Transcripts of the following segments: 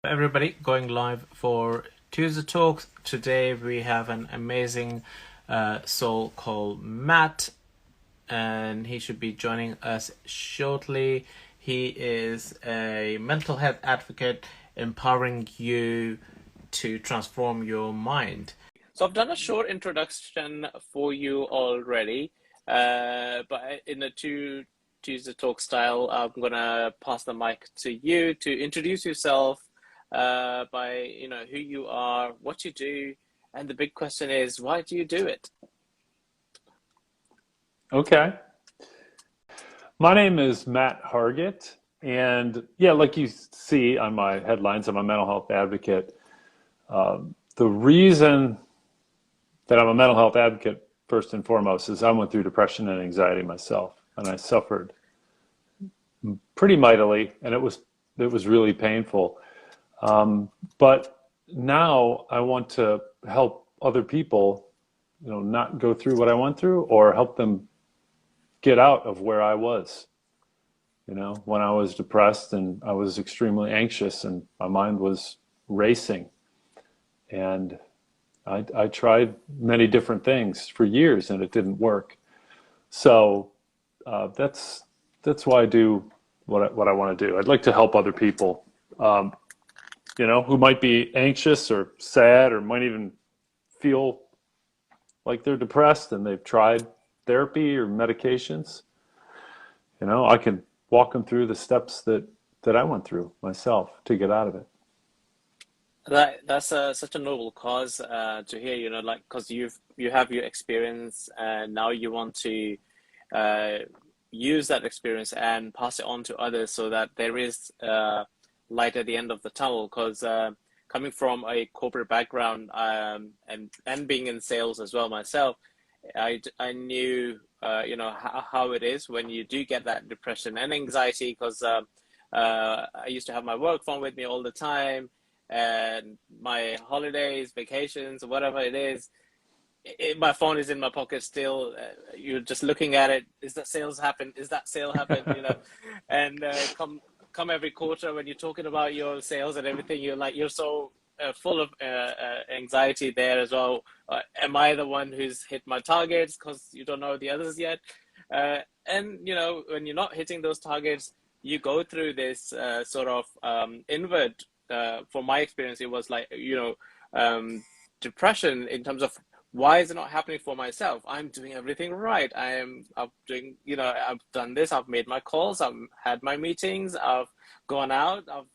Everybody, going live for Tuesday Talks. Today we have an amazing soul called Matt, and he should be joining us shortly. He is a mental health advocate, empowering you to transform your mind. So I've done a short introduction for you already, but in a Tuesday Talk style, I'm gonna pass the mic to you to introduce yourself by who you are, what you do, and the big question is, why do you do it? Okay. My name is Matt Hargett. And yeah, like you see on my headlines, I'm a mental health advocate. The reason that I'm a mental health advocate, first and foremost, is I went through depression and anxiety myself, and I suffered pretty mightily, and it was really painful. But now I want to help other people, not go through what I went through, or help them get out of where I was. When I was depressed and I was extremely anxious and my mind was racing. And I tried many different things for years and it didn't work. So that's why I do what I want to do. I'd like to help other people, who might be anxious or sad or might even feel like they're depressed and they've tried therapy or medications. I can walk them through the steps that I went through myself to get out of it. That's such a noble cause to hear, like because you have your experience and now you want to uh, use that experience and pass it on to others so that there is light at the end of the tunnel. Because coming from a corporate background and being in sales as well myself, I knew how it is when you do get that depression and anxiety because I used to have my work phone with me all the time and my holidays, vacations, whatever it is, my phone is in my pocket still. You're just looking at it. Is that sales happen? Is that sale happen? And come every quarter when you're talking about your sales and everything, you're so full of anxiety there as well. Am I the one who's hit my targets? Because you don't know the others yet. And when you're not hitting those targets, you go through this sort of inward. From my experience, it was like depression in terms of why is it not happening for myself? I'm doing everything right. I'm doing, I've done this. I've made my calls. I've had my meetings. I've gone out. I've,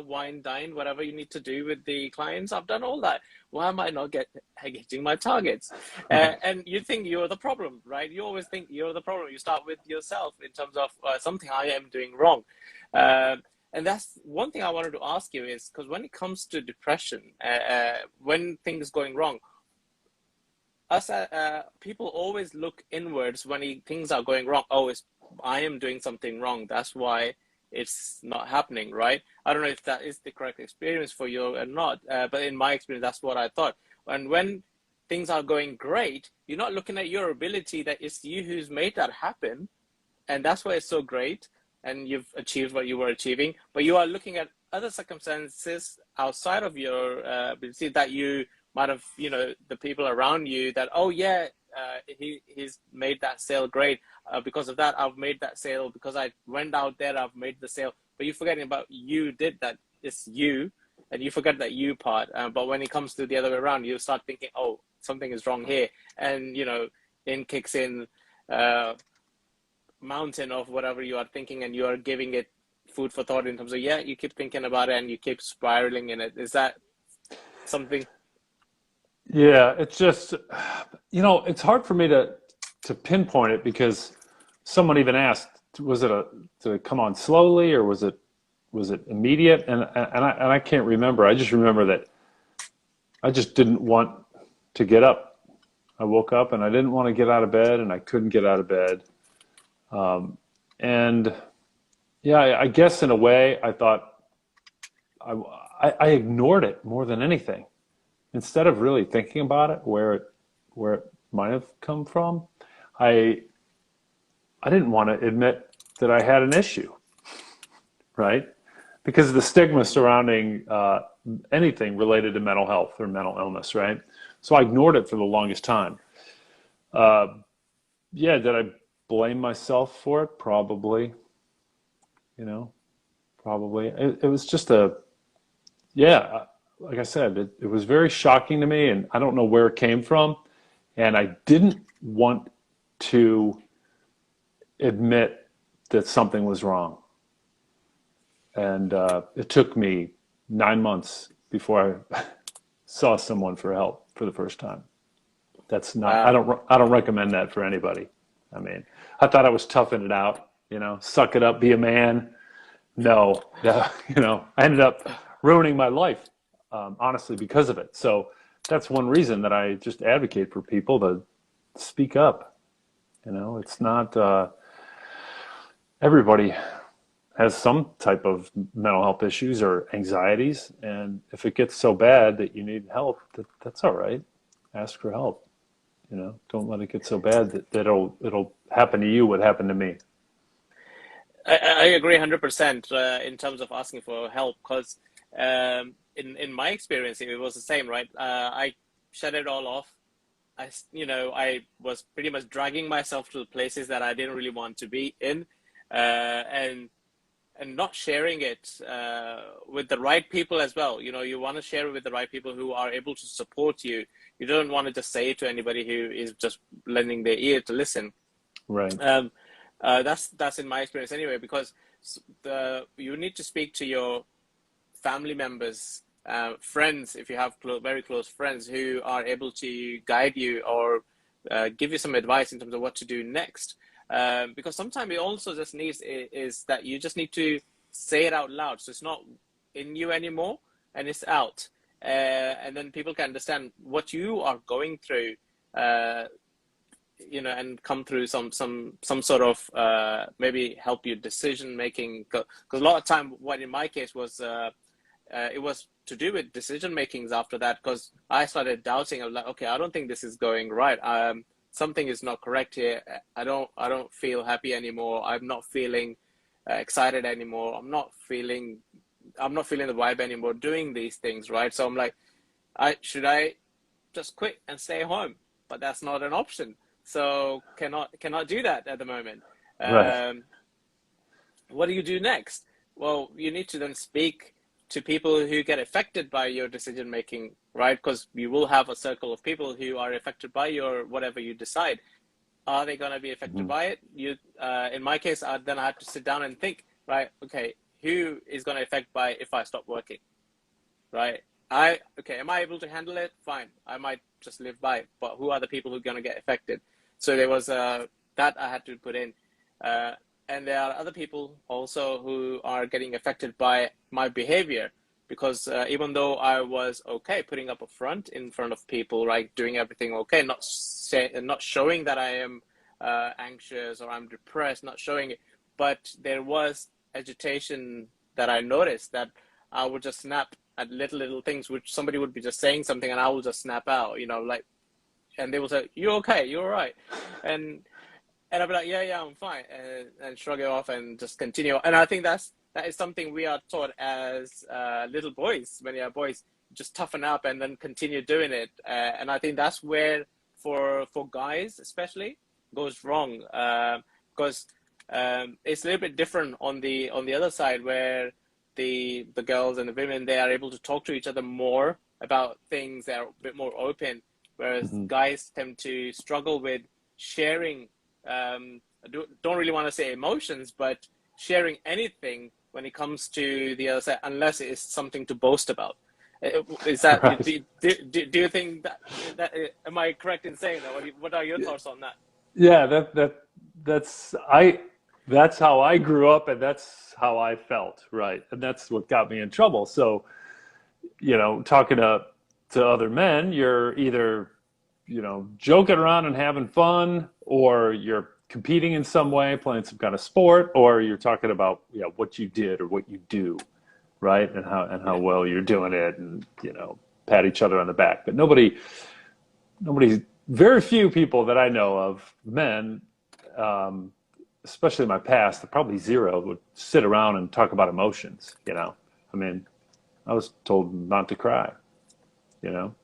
wine, dine, whatever you need to do with the clients. I've done all that. Why am I not getting my targets? And you think you're the problem, right? You always think you're the problem. You start with yourself in terms of something I am doing wrong. Uh, and that's one thing I wanted to ask you is because when it comes to depression, when things going wrong, us people always look inwards when things are going wrong. Oh, I am doing something wrong. That's why it's not happening, right? I don't know if that is the correct experience for you or not, but in my experience, that's what I thought. And when things are going great, you're not looking at your ability that it's you who's made that happen, and that's why it's so great, and you've achieved what you were achieving. But you are looking at other circumstances outside of your ability that you might have, the people around you that, oh yeah, he's made that sale great. Because of that, I've made that sale. Because I went out there, I've made the sale. But you're forgetting about you did that. It's you, and you forget that you part. But when it comes to the other way around, you start thinking, oh, something is wrong here, and in kicks in mountain of whatever you are thinking, and you are giving it food for thought in terms of you keep thinking about it and you keep spiraling in it. Is that something? Yeah, it's just, it's hard for me to pinpoint it because someone even asked, did it come on slowly or was it immediate? And I can't remember. I just remember that I just didn't want to get up. I woke up and I didn't want to get out of bed and I couldn't get out of bed. And yeah, I guess in a way I thought I, I ignored it more than anything. Instead of really thinking about it, where it might have come from, I I didn't want to admit that I had an issue, right? because of the stigma surrounding anything related to mental health or mental illness, right? So I ignored it for the longest time. Uh, yeah, did I blame myself for it? Probably, you know, probably. It was just yeah, like I said, it was very shocking to me, and I don't know where it came from. And I didn't want to admit that something was wrong. And it took me 9 months before I saw someone for help for the first time. That's not, Wow. I don't recommend that for anybody. I mean, I thought I was toughing it out, suck it up, be a man. No, yeah, I ended up ruining my life, honestly, because of it. So that's one reason that I just advocate for people to speak up. It's not everybody has some type of mental health issues or anxieties, and if it gets so bad that you need help, that's all right. Ask for help. Don't let it get so bad that it'll happen to you what happened to me. I agree 100% in terms of asking for help because in my experience it was the same, right? I shut it all off. I was pretty much dragging myself to places that I didn't really want to be in, and not sharing it with the right people as well. You want to share it with the right people who are able to support you. You don't want to just say it to anybody who is just lending their ear to listen. Right. That's in my experience anyway, because you need to speak to your family members, friends, if you have very close friends who are able to guide you or give you some advice in terms of what to do next. Because sometimes it also just needs is that you just need to say it out loud, so it's not in you anymore and it's out, and then people can understand what you are going through. And come through some sort of maybe help you decision making, because a lot of time what in my case was it was to do with decision makings after that, because I started doubting. I was like, okay, I don't think this is going right. Something is not correct here. I don't feel happy anymore. I'm not feeling excited anymore. I'm not feeling the vibe anymore doing these things, right? So I'm like, should I just quit and stay home? But that's not an option. So cannot do that at the moment. Right. What do you do next? Well, you need to then speak to people who get affected by your decision making, right? Because you will have a circle of people who are affected by your whatever you decide. Are they going to be affected Mm-hmm. by it? In my case, then I had to sit down and think, right? Okay, who is going to affect by if I stop working, right? Am I able to handle it? Fine, I might just live by it. But who are the people who are going to get affected? So there was that I had to put in. And there are other people also who are getting affected by my behavior, because even though I was okay putting up a front in front of people, right, doing everything okay, not showing that I am anxious or I'm depressed, not showing it, but there was agitation that I noticed, that I would just snap at little things, which somebody would be just saying something and I will just snap out, like, and they will say, "You okay? You all right?" And I'll be like, yeah, I'm fine, and shrug it off and just continue. And I think that is something we are taught as little boys. When you're boys, just toughen up and then continue doing it. And I think that's where, for guys especially, goes wrong, because it's a little bit different on the other side, where the girls and the women, they are able to talk to each other more about things. They're a bit more open, whereas Mm-hmm. guys tend to struggle with sharing. I don't really want to say emotions, but sharing anything when it comes to the other side, unless it is something to boast about. Is that Right. do you think that am I correct in saying that? What are your thoughts on that? Yeah, that's that's how I grew up, and that's how I felt, right? And that's what got me in trouble. So, talking to other men, you're either, joking around and having fun, or you're competing in some way, playing some kind of sport, or you're talking about, what you did or what you do, right? And how Yeah. well you're doing it, and pat each other on the back. But nobody, very few people that I know of, men, um, especially in my past, probably zero, would sit around and talk about emotions, you know. I mean, I was told not to cry, you know.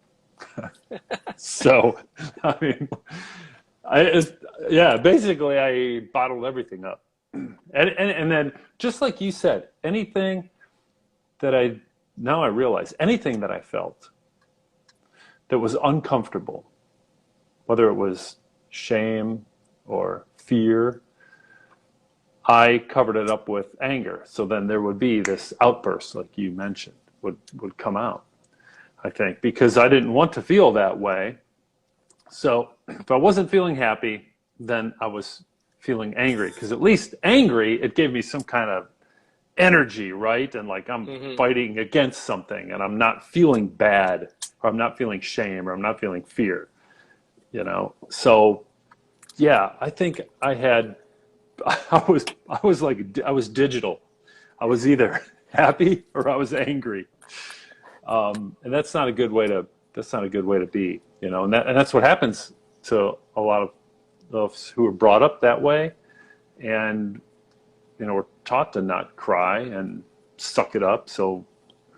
So, I mean, yeah, basically I bottled everything up. And then just like you said, anything that now I realize, anything that I felt that was uncomfortable, whether it was shame or fear, I covered it up with anger. So then there would be this outburst, like you mentioned, would come out, I think, because I didn't want to feel that way. So if I wasn't feeling happy, then I was feeling angry, because at least angry, it gave me some kind of energy, right? And like I'm Hmm. fighting against something and I'm not feeling bad, or I'm not feeling shame, or I'm not feeling fear, you know? So yeah, I think I was digital. I was either happy or I was angry. And that's not a good way to be, you know, and that's what happens to a lot of us who are brought up that way. And, you know, we're taught to not cry and suck it up. So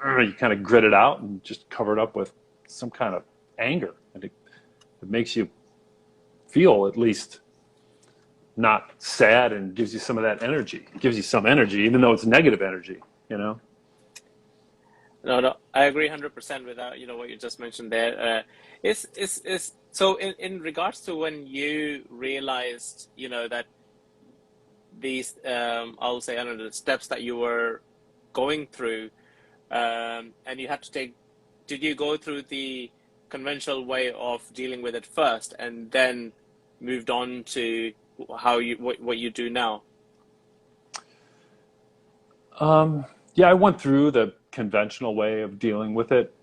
you kind of grit it out and just cover it up with some kind of anger. And it makes you feel at least not sad, and gives you some of that energy. It gives you some energy, even though it's negative energy, you know? No, no, I agree 100% with that, what you just mentioned there. It's so in regards to when you realized, that these, I'll say, I don't know, the steps that you were going through, and you had to take, did you go through the conventional way of dealing with it first and then moved on to what you do now? Yeah, I went through the conventional way of dealing with it.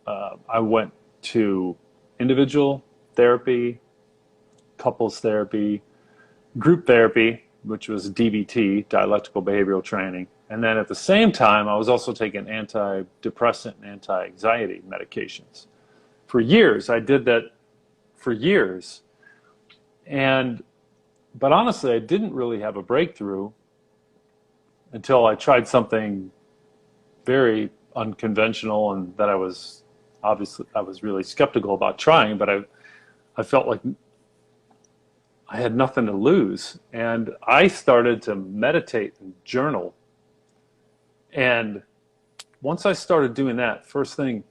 I went to individual therapy, couples therapy, group therapy, which was DBT, dialectical behavioral training. And then at the same time, I was also taking antidepressant and anti-anxiety medications. For years, I did that for years. And, but honestly, I didn't really have a breakthrough until I tried something very unconventional, and that I was really skeptical about trying, but I felt like I had nothing to lose. And I started to meditate and journal. And once I started doing that first thing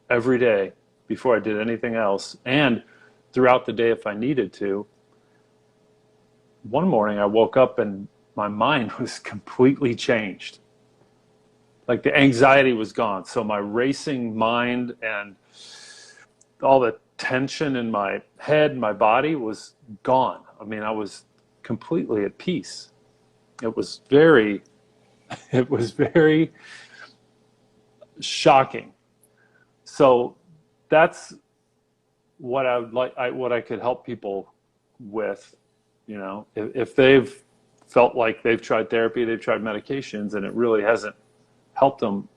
every day before I did anything else, and throughout the day if I needed to, one morning I woke up and my mind was completely changed. Like the anxiety was gone. So my racing mind and all the tension in my head, my body was gone. I mean, I was completely at peace. It was very, it was very shocking. So that's what I would like, what I could help people with, if they've felt like they've tried therapy, they've tried medications, and it really hasn't helped them,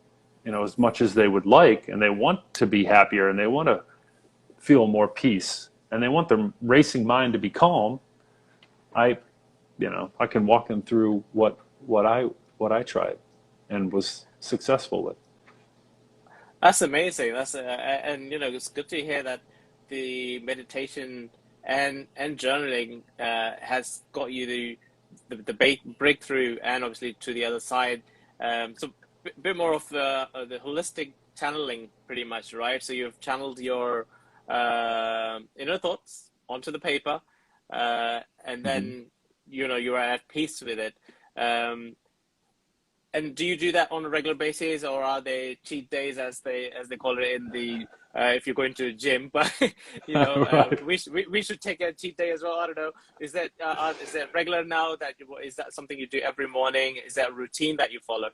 as much as they would like, and they want to be happier and they want to feel more peace and they want their racing mind to be calm. I, I can walk them through what I tried and was successful with. That's amazing. And it's good to hear that the meditation and journaling has got you the breakthrough, and obviously to the other side. So bit more of the holistic channeling, pretty much, right? So you've channeled your inner thoughts onto the paper, and Mm-hmm. then you're at peace with it. And do you do that on a regular basis, or are they cheat days, as they call it in the if you're going to a gym? But Right. we should take a cheat day as well. I don't know. Is that regular now? Is that something you do every morning? Is that a routine that you follow?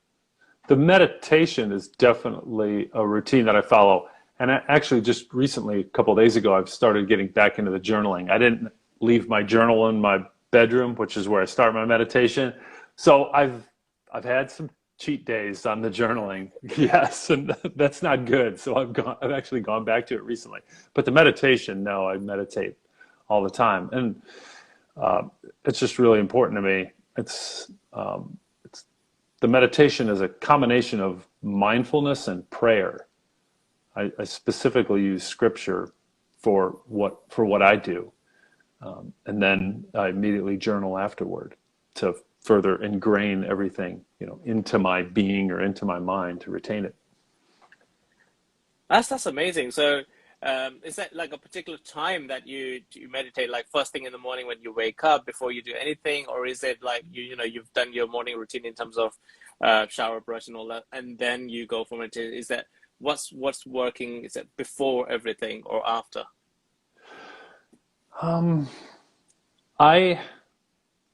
The meditation is definitely a routine that I follow. And actually, just recently, a couple of days ago, I've started getting back into the journaling. I didn't leave my journal in my bedroom, which is where I start my meditation. So I've had some cheat days on the journaling. Yes, and that's not good. So I've actually gone back to it recently. But the meditation, no, I meditate all the time. And it's just really important to me. it's it's the meditation is a combination of mindfulness and prayer. I specifically use scripture for what I do, and then I immediately journal afterward to further ingrain everything, into my being or into my mind to retain it. That's amazing. So, is that like a particular time that you meditate, like first thing in the morning when you wake up before you do anything, or is it like you've done your morning routine in terms of shower, brush, and all that, and then you go for meditation? Is that what's working? Is it before everything or after? Um, I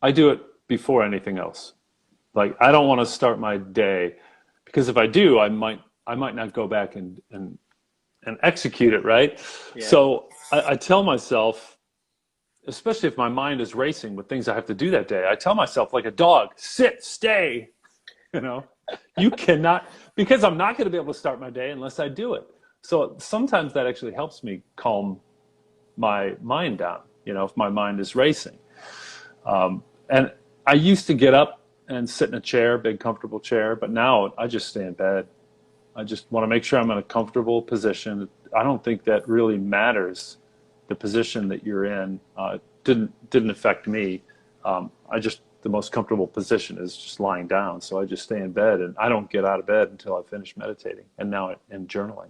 I do it before anything else. Like I don't want to start my day because if I do, I might not go back and execute it right. Yeah. So I tell myself, especially if my mind is racing with things I have to do that day, I tell myself like a dog, sit, stay. You know, you cannot, because I'm not going to be able to start my day unless I do it. So sometimes that actually helps me calm my mind down, if my mind is racing. And I used to get up and sit in a chair, big comfortable chair, but now I just stay in bed. I just want to make sure I'm in a comfortable position. I don't think that really matters, the position that you're in. Didn't affect me. The most comfortable position is just lying down. So I just stay in bed and I don't get out of bed until I finish meditating and now in journaling.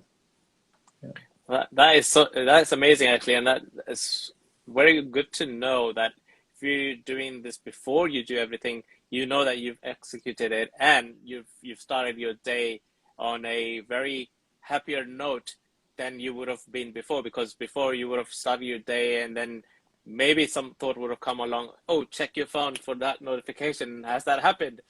Yeah. That's amazing actually, and that is very good to know that if you're doing this before you do everything, you know that you've executed it and you've started your day on a very happier note than you would have been before, because before you would have started your day and then maybe some thought would have come along, oh, check your phone for that notification, has that happened?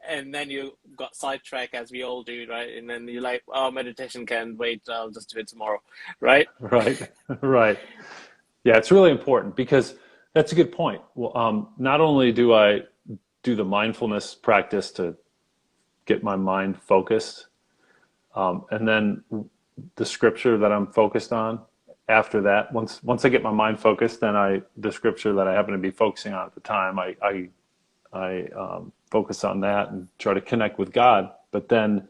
And then you got sidetracked, as we all do, right? And then you're like, oh, meditation can wait, I'll just do it tomorrow, right? Right, right. Yeah, it's really important because that's a good point. Well, not only do I do the mindfulness practice to get my mind focused, and then the scripture that I'm focused on after that, once I get my mind focused, then the scripture that I happen to be focusing on at the time, I focus on that and try to connect with God. But then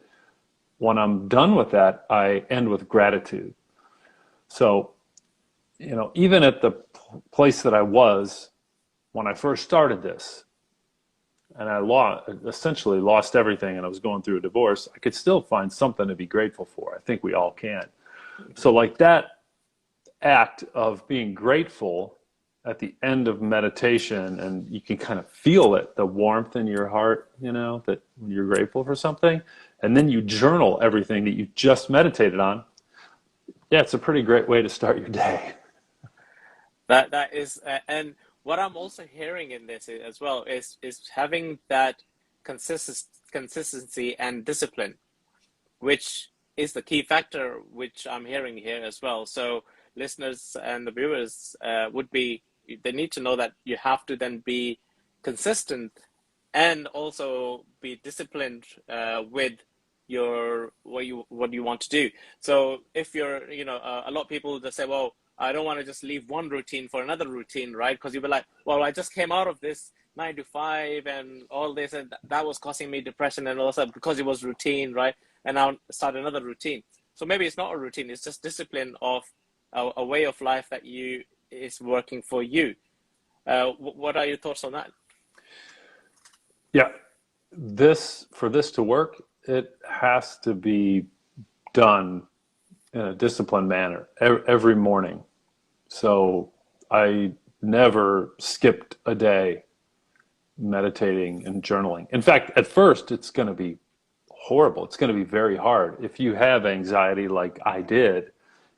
when I'm done with that, I end with gratitude. So, even at the place that I was when I first started this, and I essentially lost everything and I was going through a divorce, I could still find something to be grateful for. I think we all can. So like that act of being grateful at the end of meditation, and you can kind of feel it, the warmth in your heart, that when you're grateful for something, and then you journal everything that you just meditated on. Yeah, it's a pretty great way to start your day. That is, and what I'm also hearing in this as well is having that consistency and discipline, which is the key factor, which I'm hearing here as well. So listeners and the viewers they need to know that you have to then be consistent and also be disciplined with your what you want to do. So if you're, a lot of people just say, well, I don't want to just leave one routine for another routine, right? Because you'll be like, well, I just came out of this 9 to 5 and all this, and that was causing me depression and all that because it was routine, right? And now start another routine. So maybe it's not a routine; it's just discipline of a way of life that is working for you. What are your thoughts on that? Yeah, for this to work, it has to be done in a disciplined manner every morning. So I never skipped a day meditating and journaling. In fact, at first, it's going to be horrible. It's going to be very hard. If you have anxiety like I did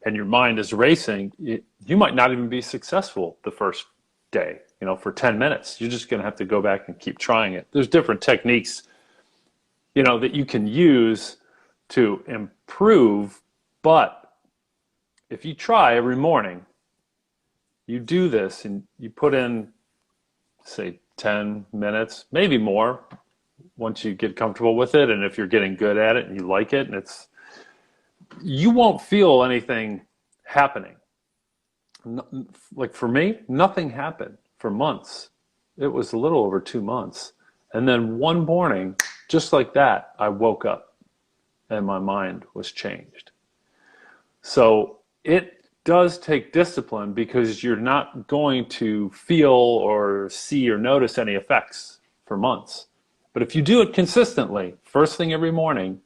and your mind is racing, you might not even be successful the first day, for 10 minutes. You're just going to have to go back and keep trying it. There's different techniques, that you can use to improve. But if you try every morning, you do this and you put in, say, 10 minutes, maybe more, once you get comfortable with it. And if you're getting good at it and you like it, and you won't feel anything happening. Like for me, nothing happened for months. It was a little over 2 months. And then one morning, just like that, I woke up and my mind was changed. So it does take discipline because you're not going to feel or see or notice any effects for months. But if you do it consistently, first thing every morning,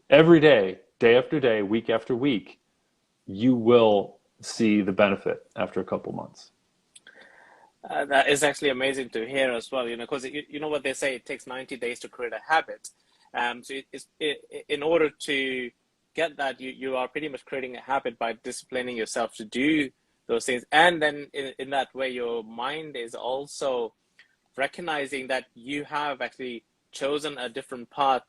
every day, day after day, week after week, you will see the benefit after a couple months. That is actually amazing to hear as well, because you know what they say, it takes 90 days to create a habit. So in order to get that, you are pretty much creating a habit by disciplining yourself to do those things. And then in that way, your mind is also recognizing that you have actually chosen a different path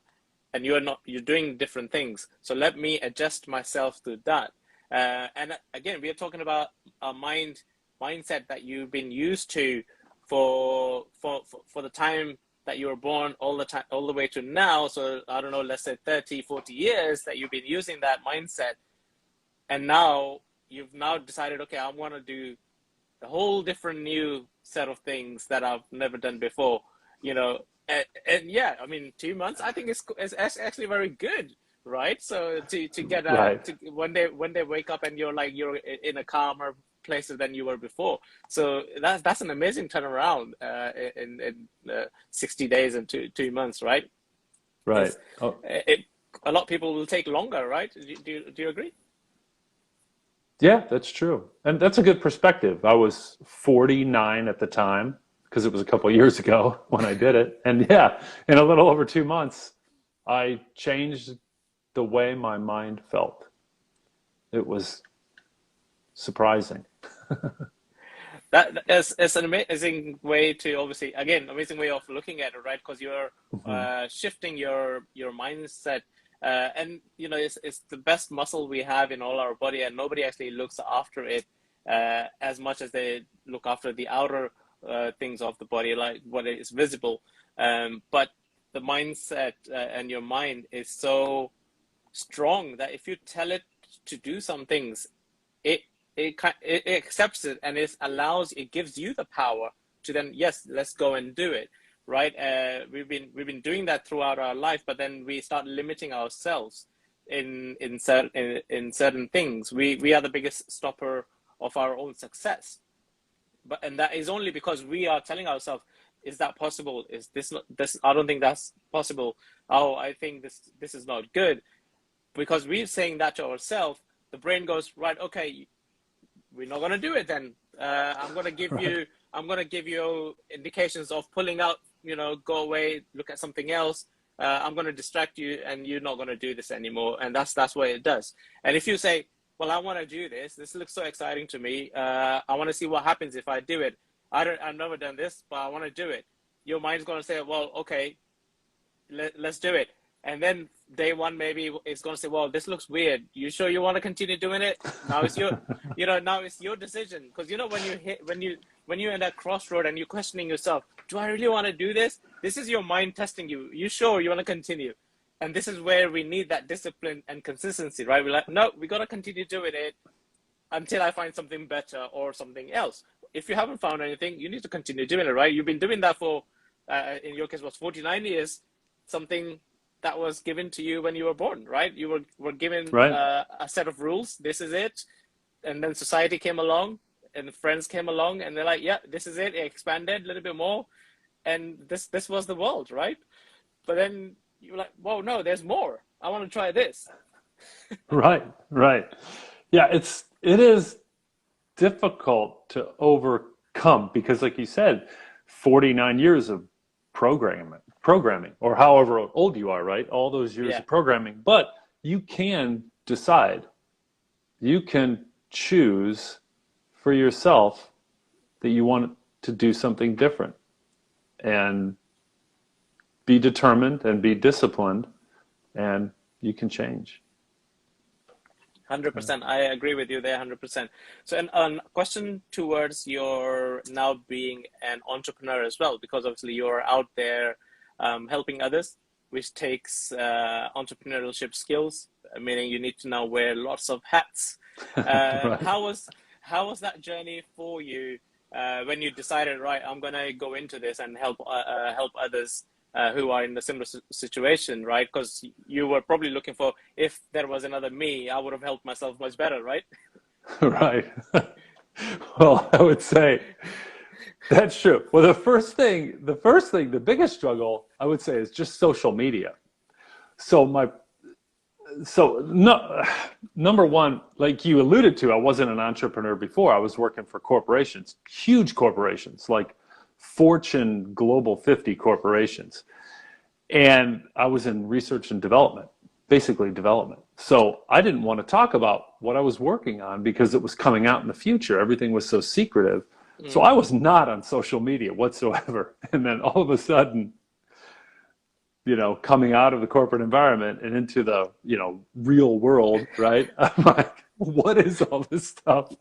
and you're doing different things. So let me adjust myself to that. And again, we are talking about a mindset that you've been used to for the time that you were born, all the time, all the way to now. So I don't know, let's say 30, 40 years that you've been using that mindset. And now you've now decided, okay, I want to do a whole different new set of things that I've never done before, you know. And yeah, I mean, 2 months, I think it's actually very good, right? So to get Right. to when they wake up and you're in a calmer place than you were before. So that's an amazing turnaround in 60 days and 2 months, right? Right. Is Oh, it A lot of people will take longer, right? Do you agree? yeah, that's true. And that's a good perspective. I was 49 at the time because it was a couple of years ago when I did it. And yeah, in a little over 2 months, I changed the way my mind felt. It was surprising. That is an amazing way to, obviously, again, amazing way of looking at it, right? Because you're Mhm. shifting your mindset, and it's the best muscle we have in all our body, and nobody actually looks after it as much as they look after the outer things of the body, like what is visible. But the mindset and your mind is so strong that if you tell it to do some things, it it accepts it and it gives you the power to then, yes, let's go and do it, right? We've been doing that throughout our life, but then we start limiting ourselves in certain things. We are the biggest stopper of our own success, and that is only because we are telling ourselves, is that possible? Is this not, this I don't think that's possible. Oh, I think this is not good. Because we're saying that to ourselves, the brain goes, right, okay, we're not going to do it then. I'm going to give Right. you I'm going to give you indications of pulling out, go away, look at something else. I'm going to distract you and you're not going to do this anymore. And that's what it does. And if you say, well, I want to do this looks so exciting to me. I want to see what happens if I do it. I've never done this, but I want to do it. Your mind's going to say, well, okay, let's do it. And then day one, maybe it's going to say, well, this looks weird. You sure you want to continue doing it? Now it's now it's your decision. Because when you're in that crossroad and you're questioning yourself, do I really want to do this? This is your mind testing you. You sure you want to continue? And this is where we need that discipline and consistency, right? We're like, no, we got to continue doing it until I find something better or something else. If you haven't found anything, you need to continue doing it, right? You've been doing that for, in your case, was 49 years, something that was given to you when you were born, right? You were given Right. a set of rules. This is it. And then society came along and friends came along and they're like, yeah, this is it. It expanded a little bit more. And this was the world, right? But then you were like, whoa, no, there's more. I want to try this. Right. Right. Yeah, it is difficult to overcome because like you said, 49 years of programming or however old you are, right? All those years Yeah, of programming, but you can decide. You can choose for yourself that you want to do something different and be determined and be disciplined and you can change. 100%. I agree with you there, 100%. So, and a question towards your now being an entrepreneur as well, because obviously you're out there helping others, which takes entrepreneurship skills, meaning you need to now wear lots of hats. Uh, Right. how was how was that journey for you? when you decided, right, I'm gonna go into this and help others who are in a similar situation, right? Because you were probably looking for, if there was another me, I would have helped myself much better, right? Right. Well, I would say that's true. Well, the biggest struggle I would say is just social media. So my so no, number one, like you alluded to, I wasn't an entrepreneur before. I was working for corporations, huge corporations, like Fortune Global 50 corporations. And I was in research and development, basically development. So I didn't want to talk about what I was working on because it was coming out in the future. Everything was so secretive. So I Mm. was not on social media whatsoever. And then all of a sudden, coming out of the corporate environment and into the, real world, right? I'm like, what is all this stuff?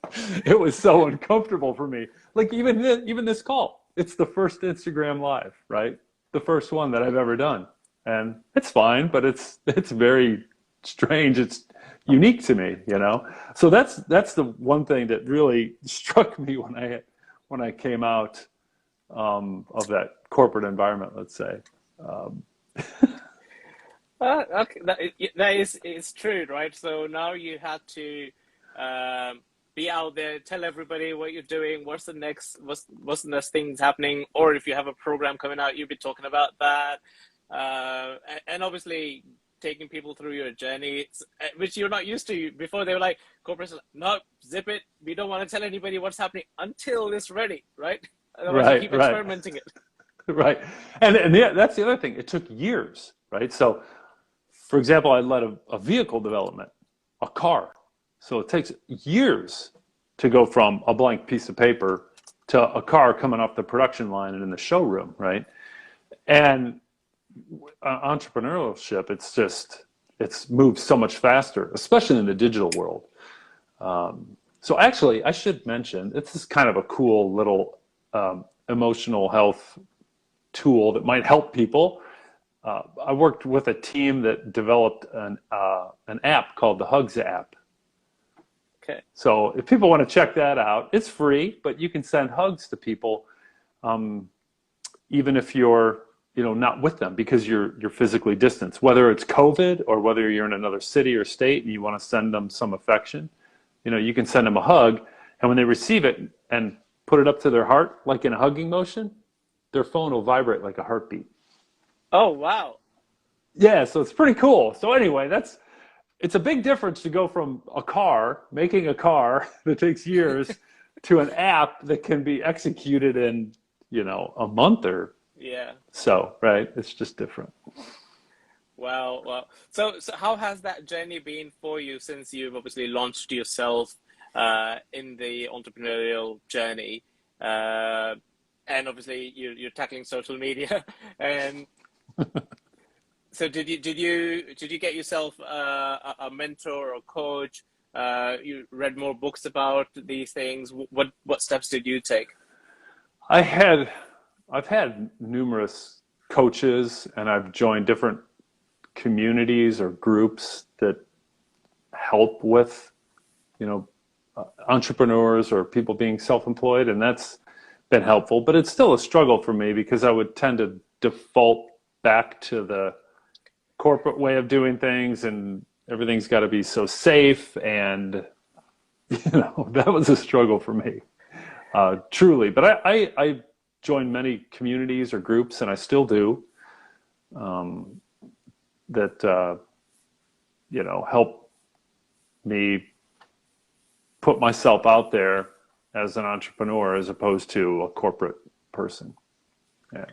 It was so uncomfortable for me. Like even this call, it's the first Instagram live, right? The first one that I've ever done. And it's fine, but it's very strange. It's unique to me. So that's the one thing that really struck me when I came out of that corporate environment, let's say. Um, Okay, that is true, right? So now you had to um, be out there, tell everybody what you're doing, what's the next things happening, or if you have a program coming out, you'll be talking about that, and obviously taking people through your journey, which you're not used to. Before they were like, corporations, no, zip it, we don't want to tell anybody what's happening until it's ready, right? Otherwise, you right, keep right. experimenting it. Right. And yeah, that's the other thing. It took years, right? So, for example, I led a vehicle development, a car. So it takes years to go from a blank piece of paper to a car coming off the production line and in the showroom, right? And entrepreneurship, it's moved so much faster, especially in the digital world. So actually, I should mention, this is kind of a cool little emotional health tool that might help people. I worked with a team that developed an app called the Hugs app. Okay. So if people want to check that out, it's free, but you can send hugs to people, um, even if you're not with them because you're physically distanced. Whether it's COVID or whether you're in another city or state and you want to send them some affection, you can send them a hug, and when they receive it and put it up to their heart, like in a hugging motion, their phone will vibrate like a heartbeat. Oh, wow. Yeah, so it's pretty cool. So anyway, it's a big difference to go from making a car that takes years, to an app that can be executed in, a month or Yeah. so, right? It's just different. Well. So how has that journey been for you since you've obviously launched yourself in the entrepreneurial journey? Uh, and obviously you're tackling social media. And so did you get yourself a mentor or coach? You read more books about these things. What steps did you take? I had I've had numerous coaches and I've joined different communities or groups that help with, you know, entrepreneurs or people being self-employed, and that's been helpful. But it's still a struggle for me because I would tend to default back to the corporate way of doing things, and everything's got to be so safe. And that was a struggle for me, truly. But I joined many communities or groups, and I still do, that help me put myself out there as an entrepreneur as opposed to a corporate person. Yeah.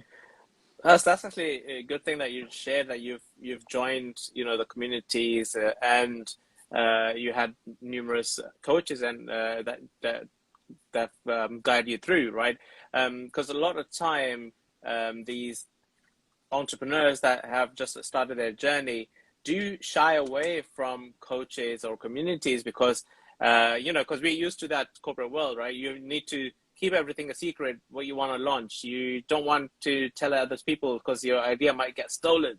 That's actually a good thing that you shared, that you've joined, the communities, and you had numerous coaches and that guide you through, right? Because a lot of time, these entrepreneurs that have just started their journey do shy away from coaches or communities because because we're used to that corporate world, right? You need to keep everything a secret what you want to launch. You don't want to tell other people because your idea might get stolen.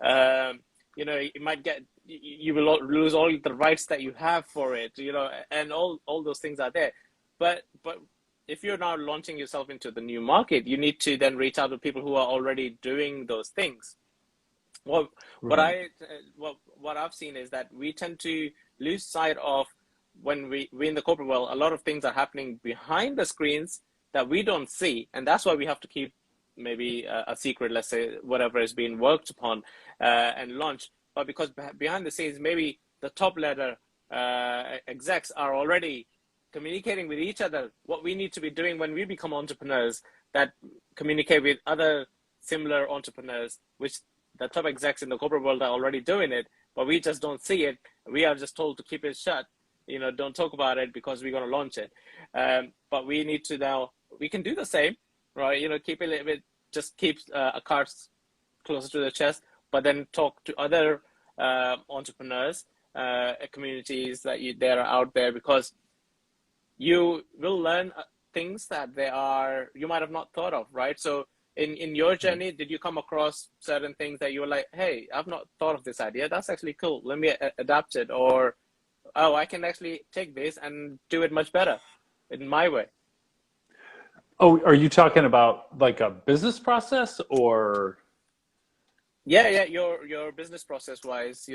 It might get, you will lose all the rights that you have for it, and all those things are there. But if you're now launching yourself into the new market, you need to then reach out to people who are already doing those things. Well, what Right. I what I've seen is that we tend to lose sight of when we in the corporate world, a lot of things are happening behind the screens that we don't see, and that's why we have to keep maybe a secret, let's say whatever is being worked upon and launched. But because behind the scenes, maybe the top level execs are already communicating with each other what we need to be doing when we become entrepreneurs that communicate with other similar entrepreneurs, which the top execs in the corporate world are already doing it, but we just don't see it. We are just told to keep it shut. Don't talk about it because we're going to launch it. But we need to now, we can do the same, right? Keep it a little bit, just keep a cards closer to the chest, but then talk to other entrepreneurs, communities that are out there, because you will learn things that you might have not thought of, right? So in your journey, did you come across certain things that you were like, hey, I've not thought of this idea. That's actually cool. Let me adapt it. Or, oh, I can actually take this and do it much better in my way. Oh, are you talking about like a business process or? Yeah, yeah. Your business process wise,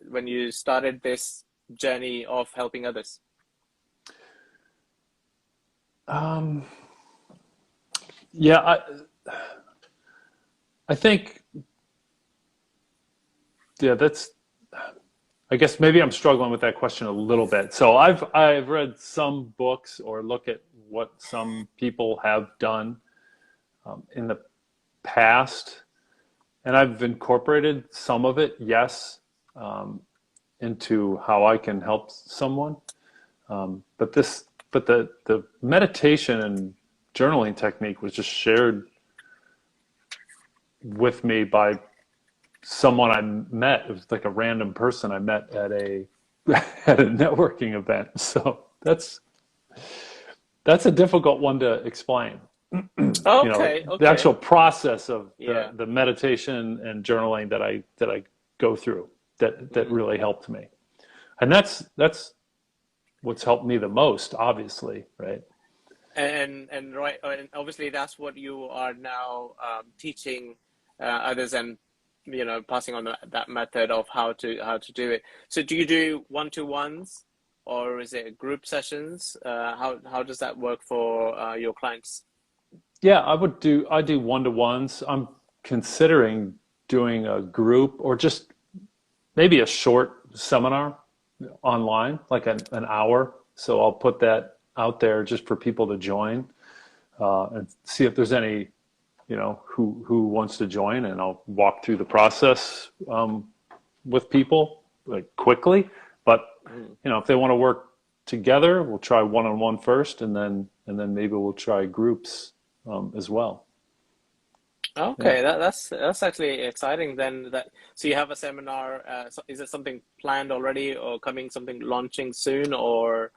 when you started this journey of helping others. Um, yeah, I think, yeah, I guess maybe I'm struggling with that question a little bit. So I've read some books or look at what some people have done in the past, and I've incorporated some of it, yes, um, into how I can help someone. But the meditation and journaling technique was just shared with me by someone I met. It was like a random person I met at a at a networking event. So that's a difficult one to explain. Okay, The okay. actual process of Yeah. the meditation and journaling that I go through that Mm. really helped me. And that's what's helped me the most, obviously, right? And right, and obviously that's what you are now teaching others, and passing on that method of how to do it. So do you do one-to-ones, or is it group sessions? How does that work for your clients? Yeah, I do one-to-ones. I'm considering doing a group or just maybe a short seminar online, like an hour. So I'll put that out there just for people to join and see if there's any, who wants to join, and I'll walk through the process with people like quickly. But Mm. if they want to work together, we'll try one-on-one first, and then maybe we'll try groups as well. Yeah. Okay, that's actually exciting. Then that so you have a seminar. So is it something planned already, or something launching soon, or?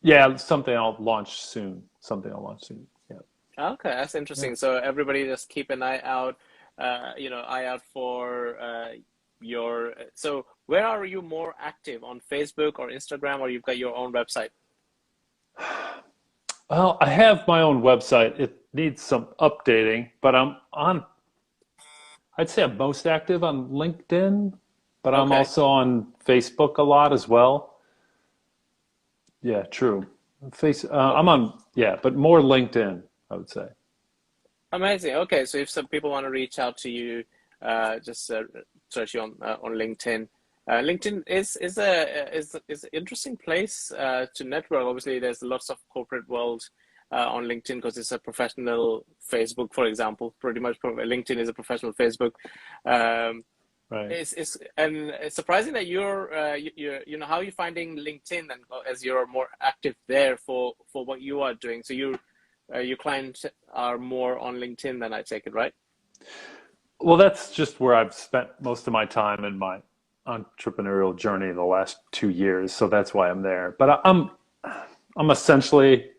Yeah, something I'll launch soon. Something I'll launch soon. Yeah. Okay, that's Yeah. interesting. So everybody just keep an eye out, eye out for your. So where are you more active, on Facebook or Instagram, or you've got your own website? Well, I have my own website. It needs some updating, but I'd say I'm most active on LinkedIn, but I'm Okay, also on Facebook a lot as well. Yeah, true. oh, I'm on, yeah, but more LinkedIn, I would say. amazing. Okay, so if some people want to reach out to you, just search you on LinkedIn. LinkedIn is an interesting place to network. Obviously, there's lots of corporate world on LinkedIn because it's a professional Facebook, for example. Pretty much, LinkedIn is a professional Facebook. Um, Right. it's surprising that how are you finding LinkedIn, and as you're more active there for what you are doing. So your clients are more on LinkedIn than I take it, right? Well, that's just where I've spent most of my time in my entrepreneurial journey the last 2 years, so that's why I'm there. But I'm essentially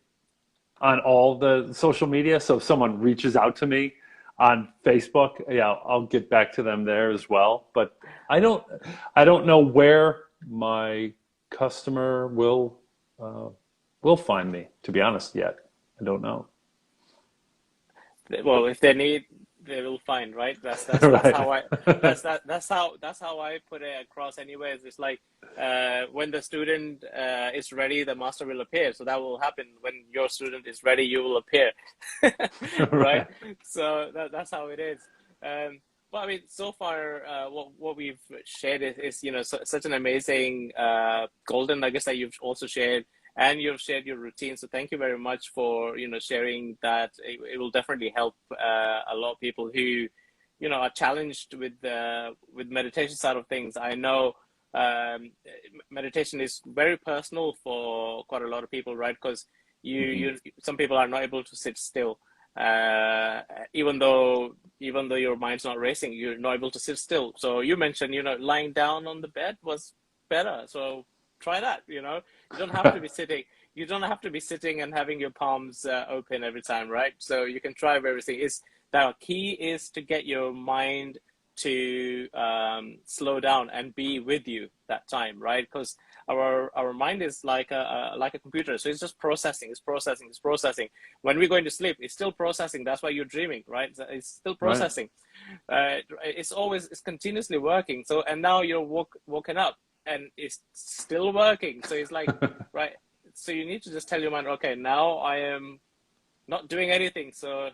on all the social media. So if someone reaches out to me on Facebook, yeah, I'll get back to them there as well. But I don't I don't know where my customer uh, will find me, to be honest, yet. I don't know. Well, if they need, they will find, right? That's Right. how I that's how I put it across. Anyways, it's like when the student is ready, the master will appear. So that will happen when your student is ready. You will appear, right? Right. So that's how it is. But I mean, so far, what we've shared is such an amazing golden nuggets that you've also shared, and you've shared your routine. So thank you very much for sharing that. It will definitely help a lot of people who are challenged with meditation side of things. I know meditation is very personal for quite a lot of people, right? Because Hmm. some people are not able to sit still, uh, even though your mind's not racing, you're not able to sit still. So you mentioned, lying down on the bed was better. So try that. You don't have to be sitting. You don't have to be sitting and having your palms open every time, right? So you can try everything. Is the key is to get your mind to slow down and be with you that time, right? Because our mind is like a computer, so it's just processing, it's processing, it's processing. When we're going to sleep, it's still processing. That's why you're dreaming, right? It's still Right. processing. It's continuously working. So and now you're woken up and it's still working. So it's like, right. So you need to just tell your mind, okay, now I am not doing anything. So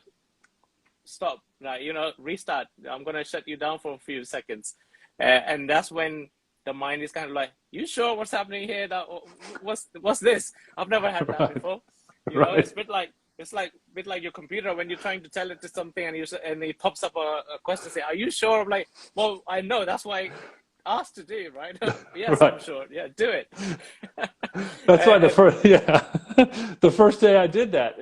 stop, right? Restart. I'm gonna shut you down for a few seconds, and that's when the mind is kind of like, you sure what's happening here? That what's this? I've never had that Right. before. It's Right. a bit like your computer when you're trying to tell it to something and it pops up a question, say, are you sure? I'm like, well, I know, that's why I asked to do, right? Yes, I'm Right. sure. Yeah, do it. That's why the And first, yeah, the first day I did that,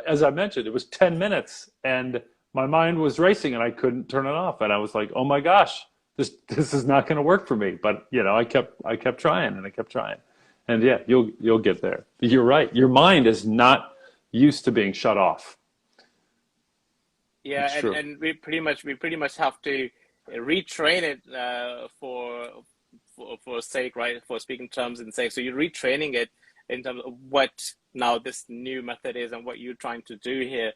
as I mentioned, it was 10 minutes and my mind was racing and I couldn't turn it off. And I was like, oh my gosh, this is not going to work for me. But I kept trying and I kept trying. And yeah, you'll get there. You're right. Your mind is not used to being shut off. yeah, It's and true. and we pretty much have to retrain it for sake, right? For speaking terms and sake. So you're retraining it in terms of what now this new method is and what you're trying to do here,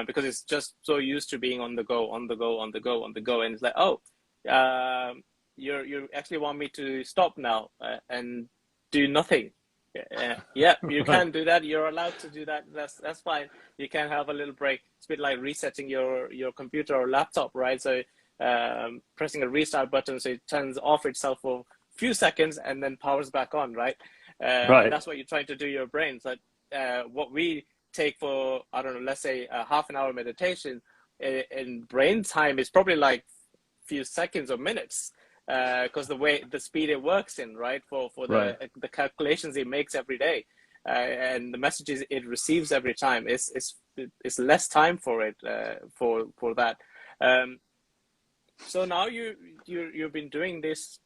because it's just so used to being on the go, on the go, on the go, on the go, and it's like, oh, you actually want me to stop now and do nothing. Yeah, you Right. can do that. You're allowed to do that. That's fine. You can have a little break. It's a bit like resetting your computer or laptop, right? So pressing a restart button so it turns off itself for a few seconds and then powers back on, right? And Right. that's what you're trying to do your brain. So what we take for, I don't know, let's say a half an hour meditation in brain time is probably like few seconds or minutes, because the speed it works in, right, for the Right. the calculations it makes every day, and the messages it receives every time is less time for it, for that. Um, so now you've been doing this,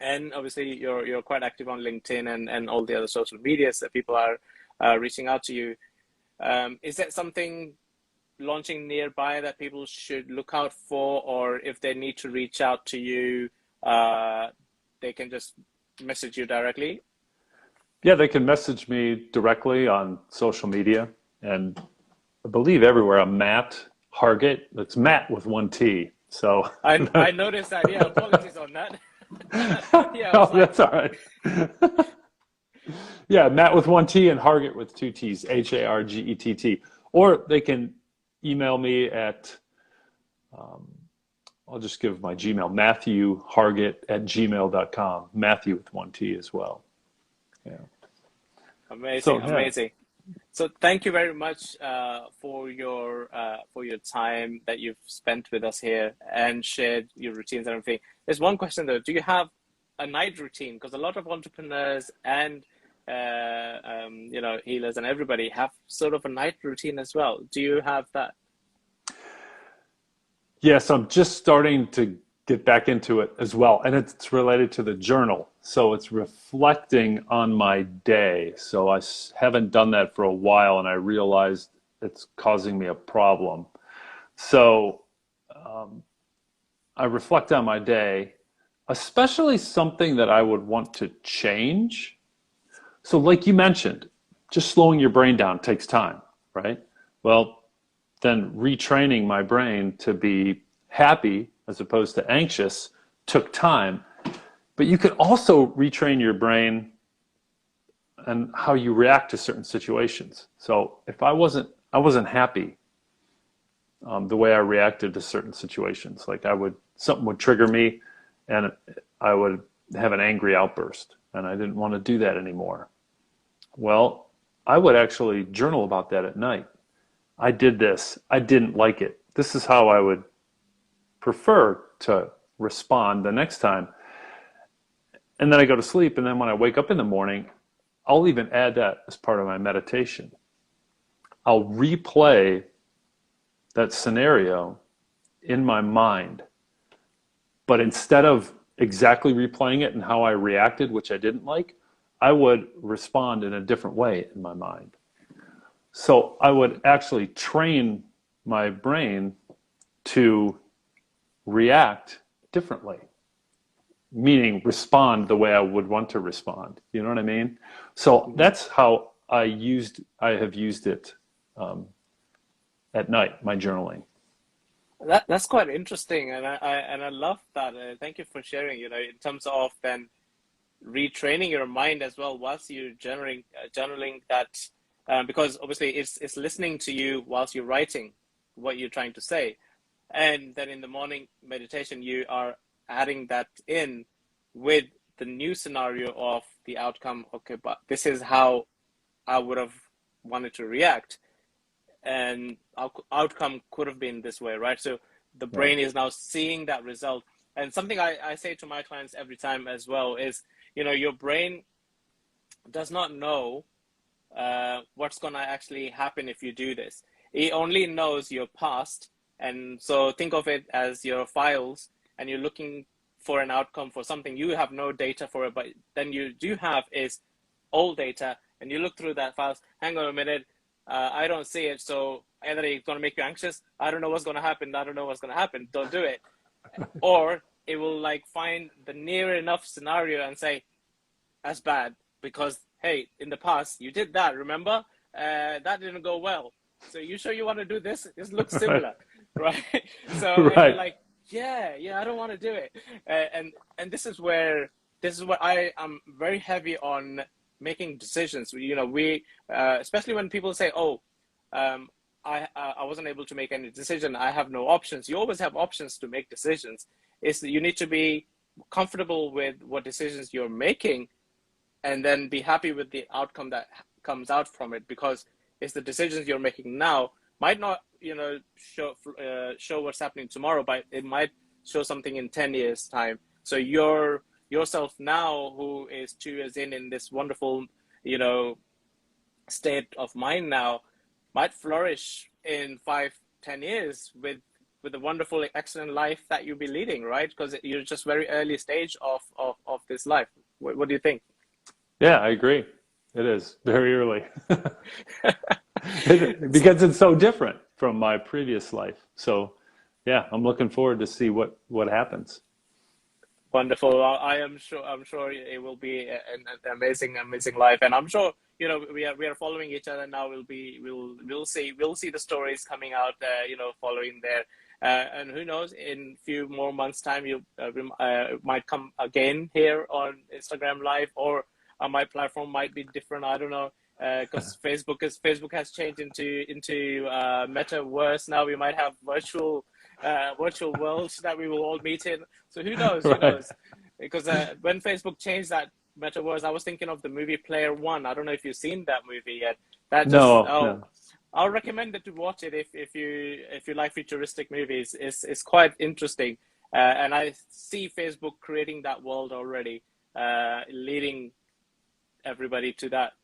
and obviously you're quite active on LinkedIn and all the other social medias that people are reaching out to you. Is that something launching nearby that people should look out for, or if they need to reach out to you, uh, they can just message you directly? Yeah, they can message me directly on social media, and I believe everywhere I'm Matt Hargett. That's Matt with one T. So, I noticed that. Yeah, apologies on that. Yeah, I was oh, like, that's all right. Yeah, Matt with one T and Hargett with two T's, Hargett. Or they can email me at, I'll just give my Gmail, Matthew Hargett at gmail.com. Matthew with one T as well. Yeah. amazing, So, yeah. amazing. So thank you very much for your time that you've spent with us here and shared your routines and everything. There's one question though. Do you have a night routine? Because a lot of entrepreneurs and healers and everybody have sort of a night routine as well. Do you have that? Yes, I'm just starting to get back into it as well. And it's related to the journal. So it's reflecting on my day. So haven't done that for a while and I realized it's causing me a problem. So I reflect on my day, especially something that I would want to change. So, like you mentioned, just slowing your brain down takes time. right? Well, then retraining my brain to be happy as opposed to anxious took time. But you could also retrain your brain and how you react to certain situations. So if I wasn't happy the way I reacted to certain situations. Like something would trigger me, and I would have an angry outburst, and I didn't want to do that anymore. Well, I would actually journal about that at night. I did this. I didn't like it. This is how I would prefer to respond the next time. And then I go to sleep, and then when I wake up in the morning, I'll even add that as part of my meditation. I'll replay that scenario in my mind, but instead of exactly replaying it and how I reacted, which I didn't like, I would respond in a different way in my mind. So I would actually train my brain to react differently, meaning respond the way I would want to respond. You know what I mean? So that's how I have used it at night, my journaling. That's quite interesting, and I love that. Thank you for sharing. In terms of then retraining your mind as well whilst you're journaling that, because obviously it's listening to you whilst you're writing what you're trying to say, and then in the morning meditation you are adding that in with the new scenario of the outcome. Okay, but this is how I would have wanted to react, and outcome could have been this way, right? So the Right. brain is now seeing that result. And something I say to my clients every time as well is, your brain does not know what's going to actually happen if you do this. It only knows your past. And so think of it as your files, and you're looking for an outcome for something. You have no data for it, but then you do have is old data, and you look through that files. Hang on a minute, I don't see it. So either it's going to make you anxious. I don't know what's going to happen. I don't know what's going to happen. Don't do it. Or it will like find the near enough scenario and say, that's bad because, hey, in the past you did that, remember? That didn't go well. So you sure you want to do this? This looks Right. similar, right? So, and you're Right. like, yeah, I don't want to do it. And this is what I am very heavy on making decisions. We especially when people say, oh, I wasn't able to make any decision. I have no options. You always have options to make decisions. It's that you need to be comfortable with what decisions you're making, and then be happy with the outcome that comes out from it, because it's the decisions you're making now might not show what's happening tomorrow, but it might show something in 10 years time. So yourself now, who is 2 years in this wonderful state of mind now, might flourish in 5-10 years with the wonderful excellent life that you'll be leading, right? Because you're just very early stage of this life. What do you think? Yeah, I agree. It is very early So because it's so different from my previous life. So, yeah, I'm looking forward to see what happens. wonderful. I am sure. I'm sure it will be an amazing life, and I'm sure we are following each other now. We'll see the stories coming out. Following there, and who knows? In few more months' time, you might come again here on Instagram Live, or my platform might be different. I don't know. Because Facebook has changed into metaverse now. We might have virtual worlds that we will all meet in. So who knows? Who Right. knows? Because when Facebook changed that metaverse, I was thinking of the movie Player One. I don't know if you've seen that movie yet. That just No, oh, no. I'll recommend it to watch it if you like futuristic movies. It's quite interesting, and I see Facebook creating that world already, leading everybody to that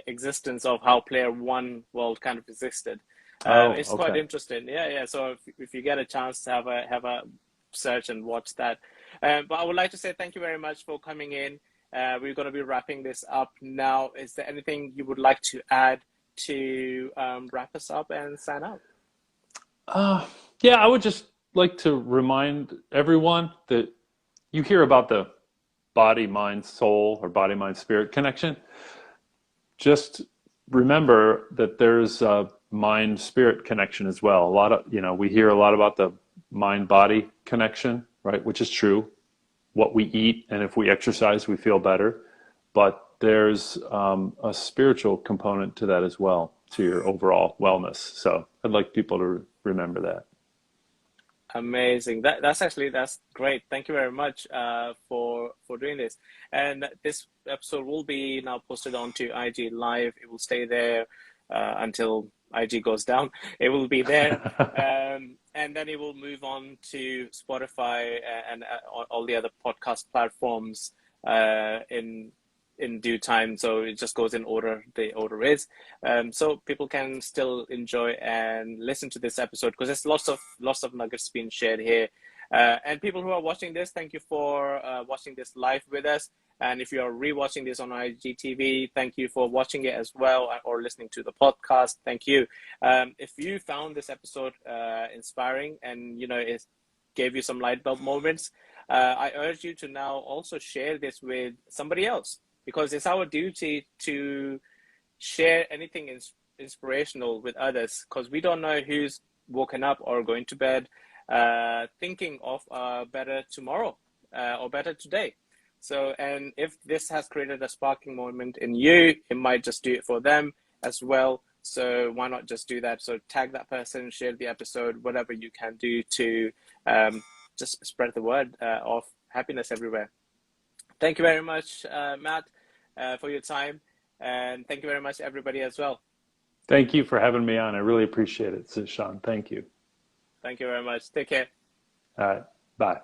existence of how Player One world kind of existed. Oh, It's quite okay. interesting. Yeah. So if you get a chance to have a search and watch that. But I would like to say thank you very much for coming in. We're going to be wrapping this up now. Is there anything you would like to add to wrap us up and sign out? Uh, yeah, I would just like to remind everyone that you hear about the body, mind, soul, or body, mind, spirit connection. Just remember that there's a mind spirit connection as well. A lot of, we hear a lot about the mind body connection, right? Which is true. What we eat, and if we exercise, we feel better. But there's a spiritual component to that as well, to your overall wellness. So I'd like people to remember that. Amazing. That's great. Thank you very much for doing this. And this episode will be now posted onto IG Live. It will stay there until IG goes down. It will be there, and then it will move on to Spotify and all the other podcast platforms in due time. So it just goes in order the order is. So people can still enjoy and listen to this episode because there's lots of nuggets being shared here. And people who are watching this, thank you for watching this live with us. And if you are rewatching this on IGTV, thank you for watching it as well, or listening to the podcast. Thank you. If you found this episode inspiring and it gave you some light bulb moments, I urge you to now also share this with somebody else, because it's our duty to share anything inspirational with others, because we don't know who's woken up or going to bed thinking of a better tomorrow or better today. So, and if this has created a sparking moment in you, it might just do it for them as well. So why not just do that? So tag that person, share the episode, whatever you can do to just spread the word of happiness everywhere. Thank you very much, Matt, for your time. And thank you very much, everybody, as well. Thank you for having me on. I really appreciate it, Sean. Thank you. Thank you very much. Take care. All right. Bye.